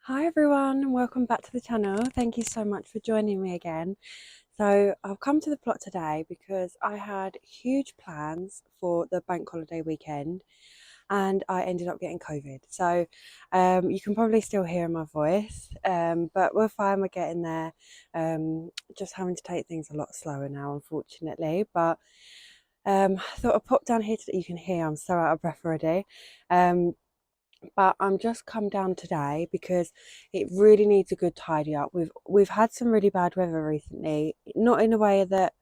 Hi everyone, and welcome back to the channel. Thank you so much for joining me again. So I've come to the plot today because I had huge plans for the bank holiday weekend and I ended up getting COVID. So you can probably still hear my voice, but we're fine, we're getting there. Just having to take things a lot slower now, unfortunately. But I thought I'd pop down here so that you can hear I'm so out of breath already. But I'm just come down today because it really needs a good tidy up. We've had some really bad weather recently, not in a way that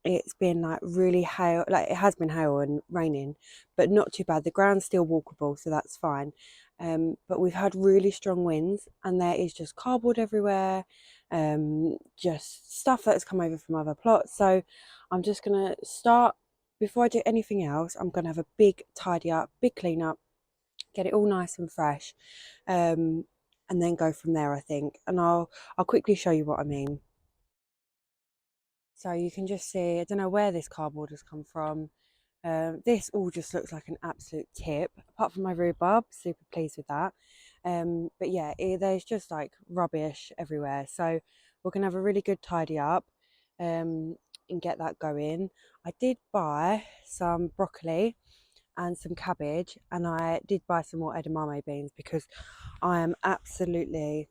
it's been like really hail, like it has been hail and raining, but not too bad. The ground's still walkable, so that's fine. But we've had really strong winds, and there is just cardboard everywhere, just stuff that's come over from other plots. So I'm just gonna start before I do anything else. I'm gonna have a big tidy up, big clean up, get it all nice and fresh, and then go from there, I think. And I'll quickly show you what I mean. So you can just see, I don't know where this cardboard has come from. This all just looks like an absolute tip, apart from my rhubarb. Super pleased with that. But yeah, there's just like rubbish everywhere. So we're gonna have a really good tidy up, and get that going. I did buy some broccoli and some cabbage, and I did buy some more edamame beans because I am absolutely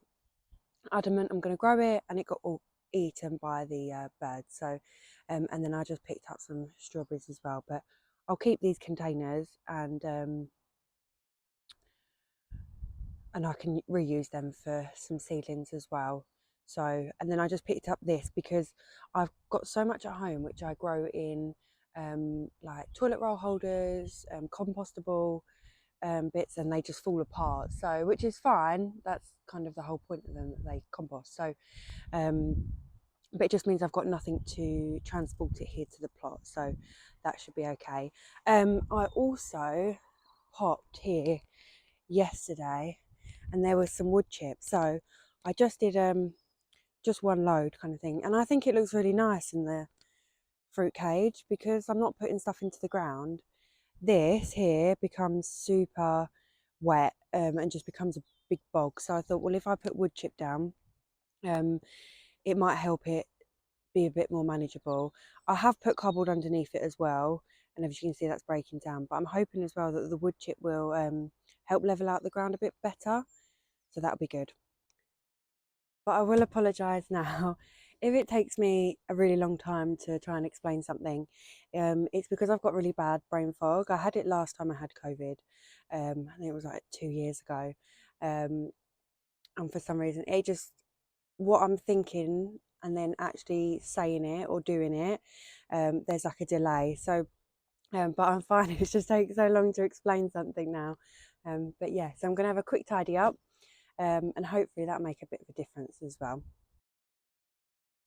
adamant I'm going to grow it, and it got all eaten by the birds. So and then I just picked up some strawberries as well, but I'll keep these containers, and I can reuse them for some seedlings as well. So, and then I just picked up this because I've got so much at home which I grow in, like toilet roll holders, compostable bits, and they just fall apart. So, which is fine. That's kind of the whole point of them, that they compost. So, but it just means I've got nothing to transport it here to the plot. So that should be okay. I also popped here yesterday, and there was some wood chips. So I just did just one load kind of thing, and I think it looks really nice in the fruit cage because I'm not putting stuff into the ground. This here becomes super wet, and just becomes a big bog. So I thought, well, if I put wood chip down, um, it might help it be a bit more manageable. I have put cardboard underneath it as well, and as you can see, that's breaking down. But I'm hoping as well that the wood chip will help level out the ground a bit better, so that'll be good. But I will apologise now if it takes me a really long time to try and explain something. It's because I've got really bad brain fog. I had it last time I had COVID. I think it was like 2 years ago. And for some reason, it just, what I'm thinking and then actually saying it or doing it, there's like a delay. So, but I'm fine. It just takes so long to explain something now. But yeah, so I'm going to have a quick tidy up, and hopefully that'll make a bit of a difference as well.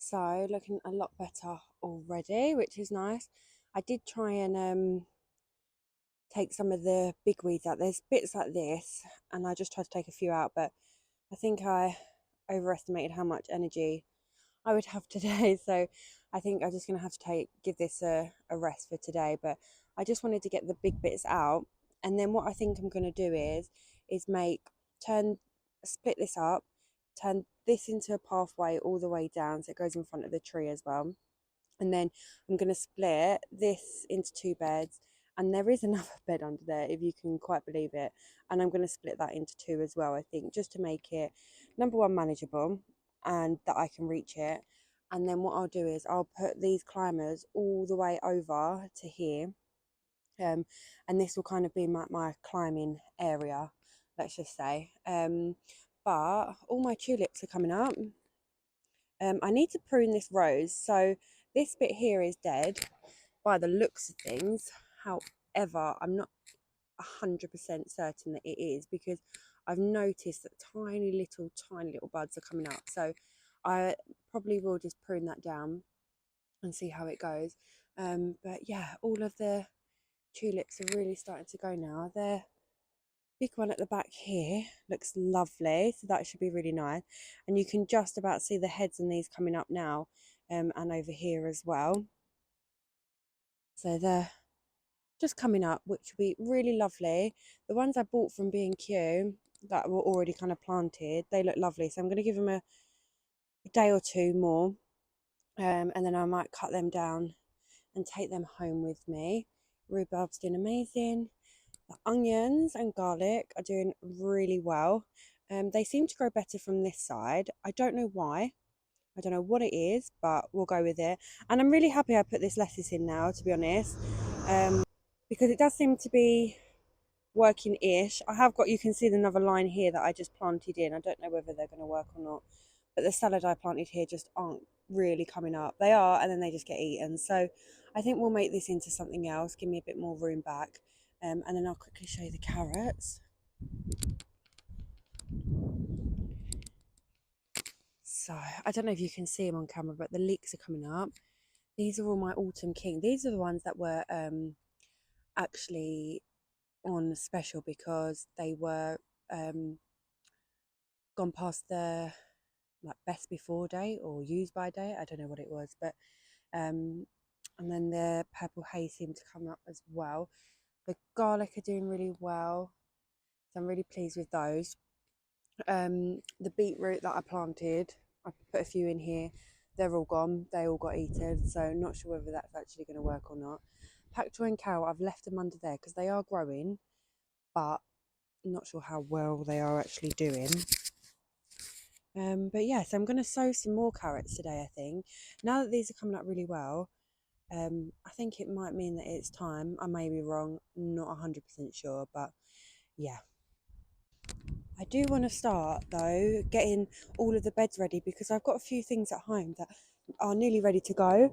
So looking a lot better already, which is nice. I did try and take some of the big weeds out. There's bits like this, and I just tried to take a few out, but I think I overestimated how much energy I would have today. So I think I'm just going to have to give this a rest for today. But I just wanted to get the big bits out. And then what I think I'm going to do is split this up, turn this into a pathway all the way down so it goes in front of the tree as well. And then I'm going to split this into two beds, and there is another bed under there, if you can quite believe it. And I'm going to split that into two as well, I think, just to make it, number one, manageable and that I can reach it. And then what I'll do is I'll put these climbers all the way over to here, and this will kind of be my climbing area, let's just say. But all my tulips are coming up. I need to prune this rose, so this bit here is dead by the looks of things. However, I'm not 100% certain that it is, because I've noticed that tiny little buds are coming up. So I probably will just prune that down and see how it goes. But yeah, all of the tulips are really starting to go now. The big one at the back here looks lovely, so that should be really nice. And you can just about see the heads on these coming up now, and over here as well. So they're just coming up, which will be really lovely. The ones I bought from B&Q, that were already kind of planted. They look lovely, so I'm going to give them a day or two more, and then I might cut them down and take them home with me. Rhubarb's doing amazing. The onions and garlic are doing really well. They seem to grow better from this side. I don't know why. I don't know what it is, but we'll go with it. And I'm really happy I put this lettuce in now, to be honest, because it does seem to be working-ish. I have got, you can see another line here that I just planted in. I don't know whether they're going to work or not, but the salad I planted here just aren't really coming up. They are, and then they just get eaten. So I think we'll make this into something else, give me a bit more room back. And then I'll quickly show you the carrots. So I don't know if you can see them on camera, but the leeks are coming up. These are all my Autumn King. These are the ones that were actually on special because they were gone past the like best before date or used by date. I don't know what it was, but and then the purple haze seemed to come up as well. The garlic are doing really well, so I'm really pleased with those. The beetroot that I planted, I put a few in here. They're all gone. They all got eaten, so not sure whether that's actually going to work or not. Pak choy and carrot, I've left them under there because they are growing, but I'm not sure how well they are actually doing. But yeah, so I'm going to sow some more carrots today, I think. Now that these are coming up really well, I think it might mean that it's time. I may be wrong, not 100% sure, but yeah. I do want to start though getting all of the beds ready because I've got a few things at home that are nearly ready to go,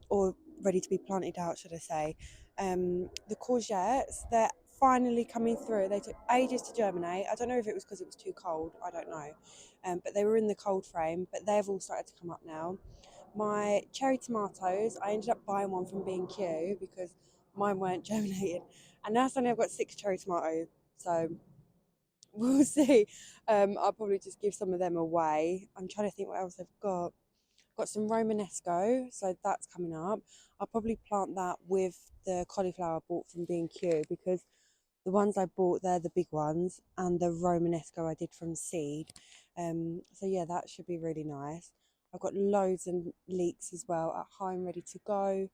or ready to be planted out, should I say. The courgettes, they're finally coming through. They took ages to germinate. I don't know if it was because it was too cold, I don't know. But they were in the cold frame, but they've all started to come up now. My cherry tomatoes, I ended up buying one from B&Q because mine weren't germinating. And now suddenly I've got 6 cherry tomatoes. So we'll see. I'll probably just give some of them away. I'm trying to think what else I've got. Got some Romanesco, so that's coming up. I'll probably plant that with the cauliflower I bought from B&Q because the ones I bought, they're the big ones, and the Romanesco I did from seed. So yeah, that should be really nice. I've got loads of leeks as well at home ready to go.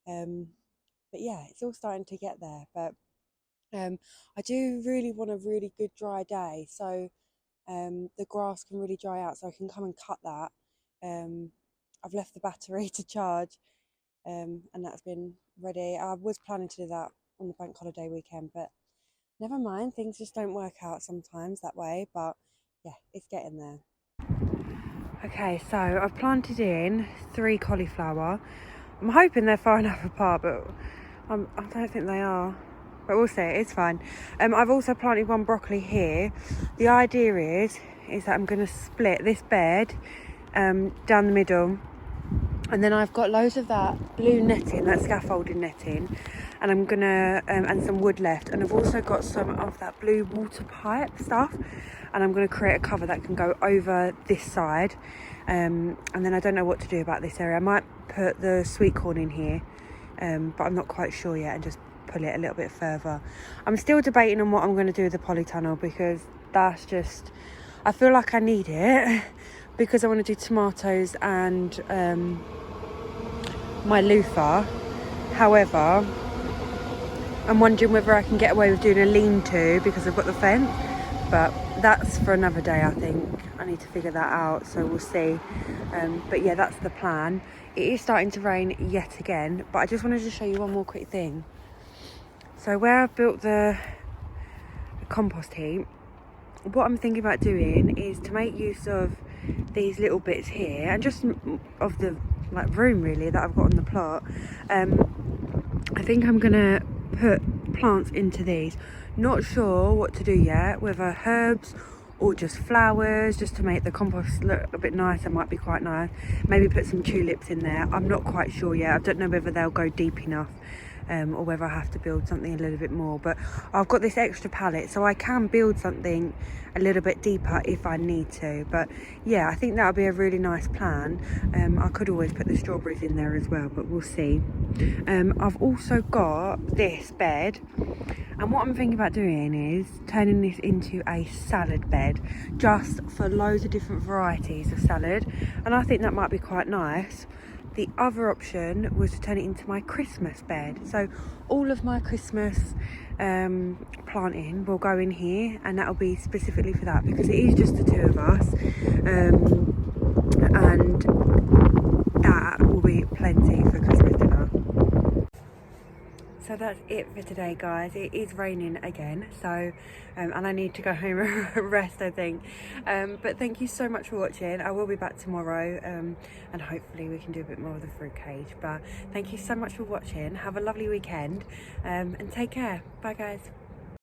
But yeah, it's all starting to get there. But I do really want a really good dry day, so the grass can really dry out, so I can come and cut that. I've left the battery to charge, and that's been ready. I was planning to do that on the bank holiday weekend, but never mind, things just don't work out sometimes that way, but yeah, it's getting there. Okay, so I've planted in 3 cauliflower. I'm hoping they're far enough apart, but I don't think they are. But we'll see, it's fine. I've also planted 1 broccoli here. The idea is that I'm going to split this bed down the middle. And then I've got loads of that blue netting, that scaffolding netting. And I'm going to, and some wood left. And I've also got some of that blue water pipe stuff. And I'm going to create a cover that can go over this side. And then I don't know what to do about this area. I might put the sweet corn in here, but I'm not quite sure yet, and just pull it a little bit further. I'm still debating on what I'm going to do with the polytunnel because that's just, I feel like I need it because I want to do tomatoes and my loofah. However, I'm wondering whether I can get away with doing a lean-to because I've got the fence, but that's for another day. I think I need to figure that out, so we'll see. But yeah, that's the plan. It is starting to rain yet again, but I just wanted to show you one more quick thing. So where I've built the compost heap, what I'm thinking about doing is to make use of these little bits here and just of the like room really that I've got on the plot. I think I'm gonna put plants into these. Not sure what to do yet, whether herbs or just flowers, just to make the compost look a bit nicer. Might be quite nice. Maybe put some tulips in there. I'm not quite sure yet. I don't know whether they'll go deep enough. or whether I have to build something a little bit more. But I've got this extra pallet, so I can build something a little bit deeper if I need to. But yeah, I think that would be a really nice plan. I could always put the strawberries in there as well, but we'll see. I've also got this bed, and what I'm thinking about doing is turning this into a salad bed, just for loads of different varieties of salad, and I think that might be quite nice. The other option was to turn it into my Christmas bed, so all of my Christmas planting will go in here, and that'll be specifically for that, because it is just the two of us, and that will be plenty for Christmas dinner. So that's it for today, guys. It is raining again, so and I need to go home and rest, I think. But thank you so much for watching. I will be back tomorrow, and hopefully we can do a bit more of the fruit cage. But thank you so much for watching. Have a lovely weekend, and take care. Bye, guys.